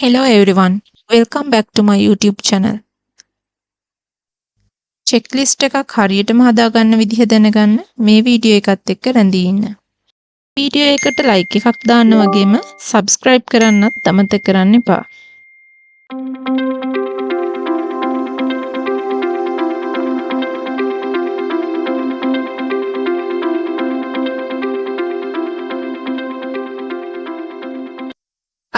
Hello everyone, welcome back to my YouTube channel. චෙක්ලිස්ට් එකක් හරියටම හදාගන්න විදිහ දැනගන්න මේ වීඩියෝ එකත් එක්ක රැඳී ඉන්න. වීඩියෝ එකට ලයික් එකක් දාන්න වගේම සබ්ස්ක්‍රයිබ් කරන්නත් අමතක කරන්න එපා.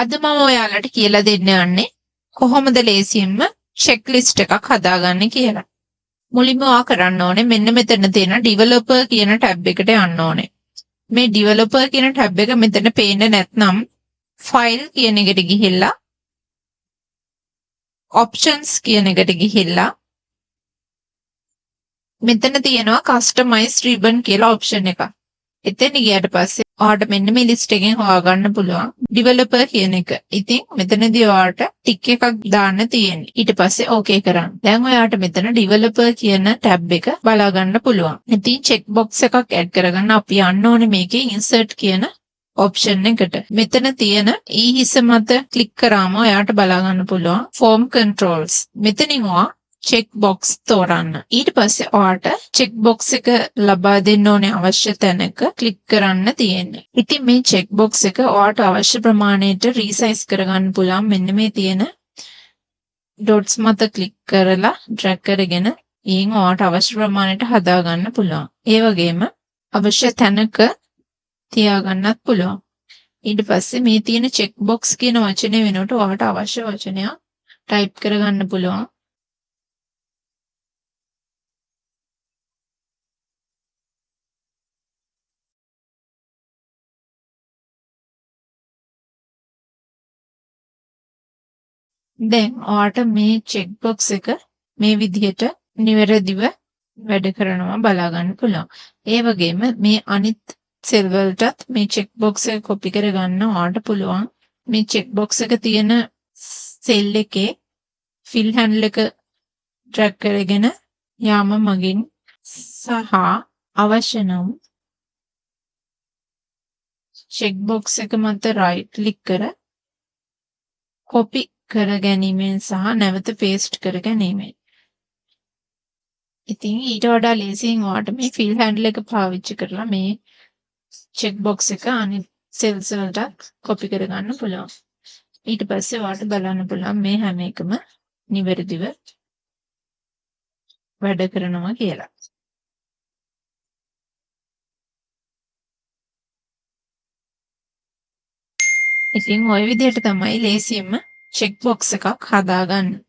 අද මම ඔයාලට කියලා දෙන්න යන්නේ කොහොමද ලේසියෙන්ම චෙක්ලිස්ට් එකක් හදාගන්නේ කියලා. මුලින්ම ඔයා කරන්න ඕනේ මෙන්න මෙතන තියෙන ඩෙවලොපර් කියන ටැබ් එකට යන්න ඕනේ. මේ ඩෙවලොපර් කියන ටැබ් එක මෙතන පේන්නේ නැත්නම් ෆයිල් කියන එකට ගිහිල්ලා ඔප්ෂන්ස් කියන එකට ගිහිල්ලා මෙතන තියෙනවා කස්ටමයිස් රිබන් කියලා ඔප්ෂන් එකක්. එතන ගියාට පස්සේ ඔයාලට මෙන්න මේ ලිස්ට් එකෙන් හොයාගන්න පුළුවන් ඩෙවලොපර් කියන එක. ඉතින් මෙතනදී ඔයාලට ටික් එකක් දාන්න තියෙන්නේ. ඊට පස්සේ ඕකේ කරන්න. දැන් ඔයාලට මෙතන ඩෙවලොපර් කියන ටැබ් එක බලා ගන්න පුළුවන්. ඉතින් චෙක් බොක්ස් එකක් ඇඩ් කරගන්න අපි යන්න ඕනේ මේකේ ඉන්සර්ට් කියන ඔප්ෂන් එකට. මෙතන තියෙන හිස මත ක්ලික් කරාම ඔයාලට බලා ගන්න පුළුවන් ෆෝම් කන්ට්‍රෝල්ස්. මෙතනින් ඔයා චෙක් බොක්ස් තෝරන්න. ඊට පස්සේ ඔයාලට චෙක් බොක්ස් එක ලබා දෙන්න ඕනේ අවශ්‍ය තැනක ක්ලික් කරන්න තියෙන්නේ. ඉතින් මේ චෙක් බොක්ස් එක ඔයාලට අවශ්‍ය ප්‍රමාණයට රීසයිස් කරගන්න පුළුවන්. මෙන්න මේ තියෙන ඩොට්ස් මත ක්ලික් කරලා ඩ්‍රැග් කරගෙන ඊයින් ඔයාලට අවශ්‍ය ප්‍රමාණයට හදා ගන්න පුළුවන්. ඒ වගේම අවශ්‍ය තැනක තියාගන්නත් පුළුවන්. ඊට පස්සේ මේ තියෙන චෙක් බොක්ස් කියන වචනේ වෙනුවට ඔයාලට අවශ්‍ය වචනයක් ටයිප් කරගන්න පුළුවන්. දැන් ඔයාලට මේ චෙක් බොක්ස් එක මේ විදිහට නිවැරදිව වැඩ කරනවා බලා ගන්න පුළුවන්. ඒ වගේම මේ අනිත් සෙල් වලටත් මේ චෙක් බොක්ස් එක කොපි කරගන්න ඔයාලට පුළුවන්. මේ චෙක් බොක්ස් එක තියෙන සෙල් එකේ ෆිල් හැන්ඩල් එක ඩ්‍රැග් කරගෙන යාම මගින් සහ අවශ්‍ය නම් චෙක් බොක්ස් එක මත රයිට් ක්ලික් කර කොපි කර ගැනීමෙන් සහ නැවත පේස්ට් කර ගැනීමෙන්. ඉතින් ඊට වඩා ලේසියෙන් ඔයාලට මේ ෆිල් හැන්ඩල් එක පාවිච්චි කරලා මේ චෙක් බොක්ස් එක අනිත් සෙල්ස් වලට කොපි කරගන්න පුළුවන්. ඊට පස්සේ ඔයාලට බලන්න පුළුවන් මේ හැම එකම නිවැරදිව වැඩ කරනවා කියලා. ඉතින් ওই විදිහට තමයි ලේසියෙන්ම චෙක් බොක්ස් එකක් හදාගන්නේ.